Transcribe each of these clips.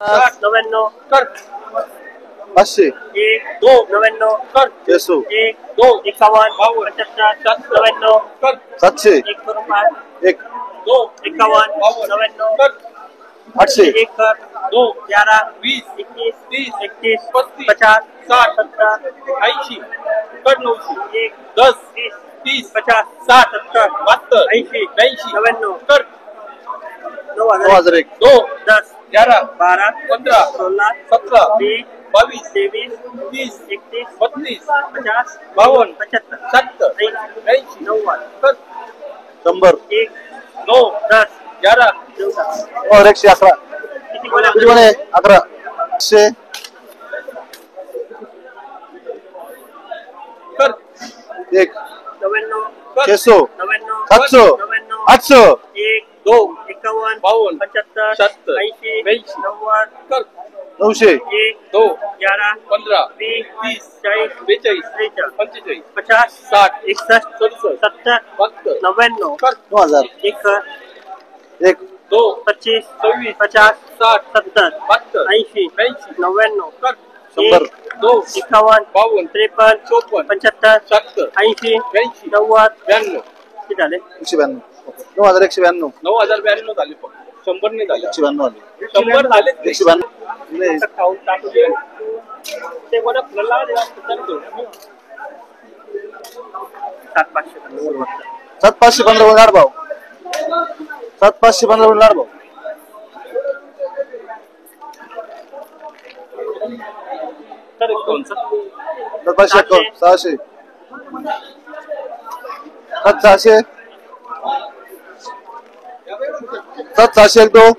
99 कर 500 1 2 99 कर 600 1 2 51 75 99 कर 700 1 करून 5 1 2 51 99 कर 800 1 कर 2 11 20 21 30 31 35 50 60 70 80 कर 900 1 10 30 30 50 60 70 72 80 82 99 कर 9001 2 10 11 12 15 16 17 20 22 23 30 31 32 50 52 75 70 80 90 कर 100 1 2 10 11 और 111 किती बोला किती म्हणे 11 500 कर 1 99 600 99 700 99 800 1 2 51 52 75 70 80 82 90 कर 900 1 2 11 15 20 30 40 42 43 45 50 60 61 67 70 72 99 कर 9000 1 1 2 25 26 50 60 70 72 80 80 99 कर 100 2 51 52 53 54 75 70 80 82 90 92 किती झाले 192 9192 9192 झाले फक्त 100 नाही झाले 192 आले 100 झाले 192 नाही खाऊन टाकू दे ते कोणा फुलाला सात 7515 लाड भाव 7515 लाड भाव तर कोणचं 551 600 600 701 2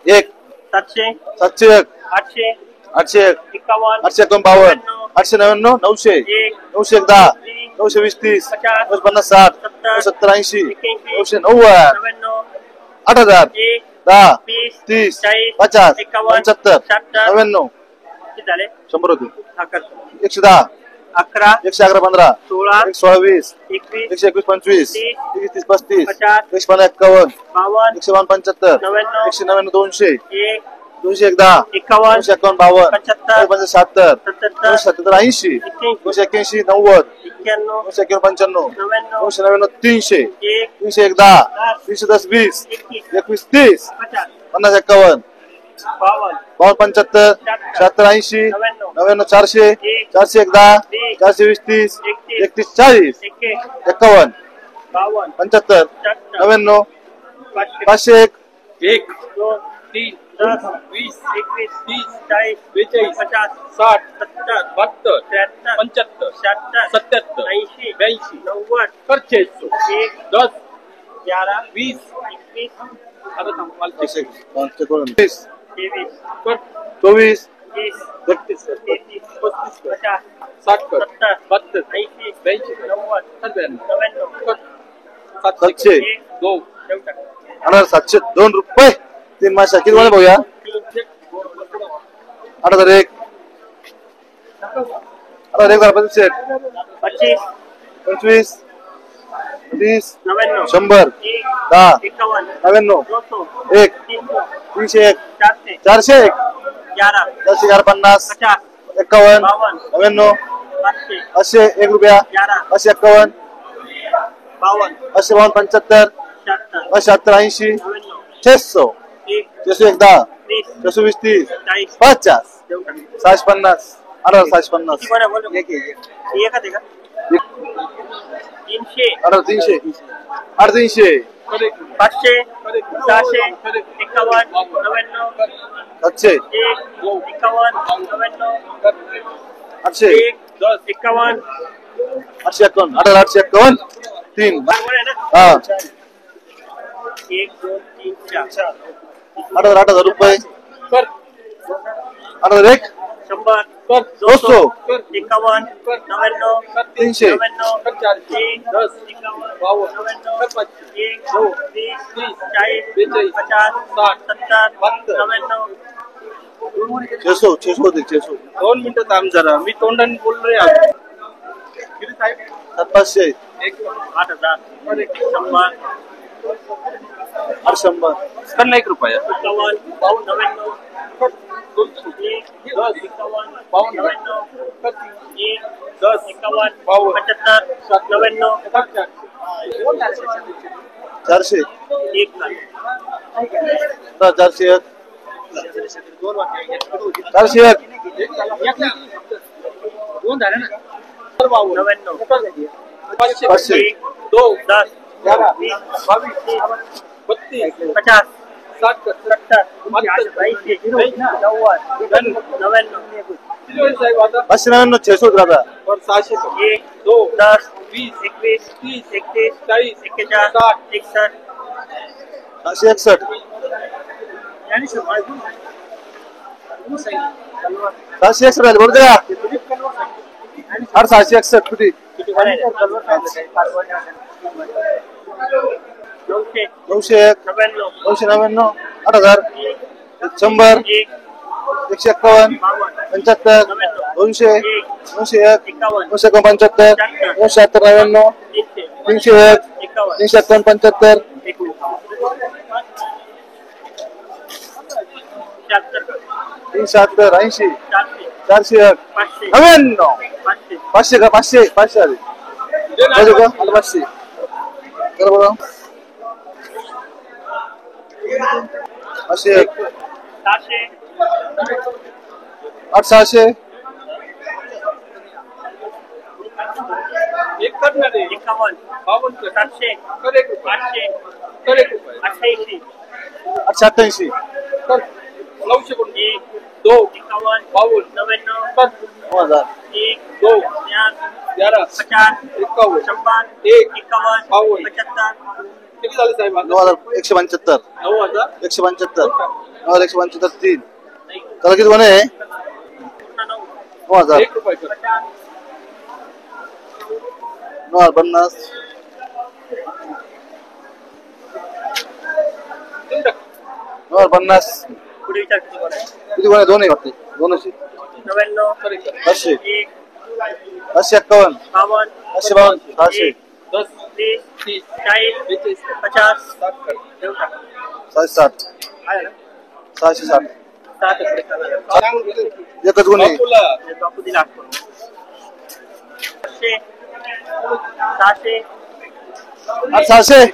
1 700 701 800 801 51 852 899 900 910 920 30 950 60 970 80 990 8000 10 30 50 75 99 किती झाले 100 होते 11 110 111 15 16 116 20 21 121 25 30 35 35 51 52 175 199 200 210 51 251 75 75 77 77 80 281 90 91 291 95 99 999 300 1 310 310 20 21 30 50 51 52 75 76 80 99 400 410 420 30 31 40 51 75 99 501 1 3 20 21 30 40 42 50 60 70 72 77 80 82 90 कर 600 10 11 20 21 आता थांब मला चेक 30 कर 24 32 33 35 60 कर 72 80 82 90 कर 700 2 702 रुपये 3 मासा किती मला भाऊया 8001 85 25 25 30 99 100 10 99 1 301 401 10 50 51 99 80 1 रुपया 80 51 80 75 75 80 600 601 10 620 30 50 650 750 300 300 500 600 51 99 700 51 99 800 51 851 851 3 बरोबर आहे ना हाँ 1 2 3 4 8000 रुपये कर 8001 100 200 51 99 300 कर 400 10 52 कर 1 2 30 40 50 70 99 600 होते 600 2 मिनिटं थांब जरा मी तोंडाने बोललोय आज किती साहेब 700 8000 100 800 कर ना 1 रुपया 51 99 401 401 दोन झाले ना 99 500 500 2 10 11 20 22 32 50 60 साहेब आता 599 600 दादा और 600 1 2 10 20 21 30 31 40 41 61 761 761 आले बोल द्या 761 किती 901 999 8000 100 151 75 200 901 975 999 301 375 370 80 401 99 500 का 500 आले बघू का आलं 500 कर बघा 501 800 एक करणार आहे 51 52 700 कर एक रुपये 800 कर एक रुपये 88 887 कर 900 करून 1 2 51 52 99 कर 9000 1 2 11 11 50 51 100 एक 51 52 75 किती झाले साहेब आता 9175 9000 175 175 3 त्याला किती कोण आहे 9000 एक रुपये कर 950 तीन टाक 950 पुढे विचार किती कोण आहे किती कोण आहे दोन आहे वाटते दोनच आहे 99 कर एक 500 1 551 52 552 600 10 30 30 40 42 50 60 कर देऊ टाक 760 आहे ना 660 7 कडे करा एकच गुण आहे बापूला बापू दिला 700 600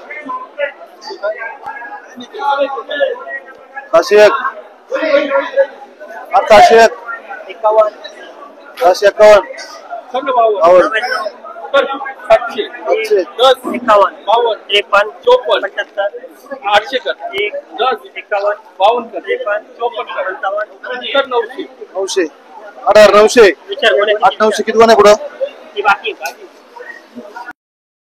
601 801 51 651 सगळं भाऊ आवड 99 कर 700 800 10 51 52 53 54 75 800 कर 1 10 51 52 कर 53 54 कर 55 कर 900 900 8,900 विचार कोणी 8,900 किती कोण आहे पुढं ती बाकी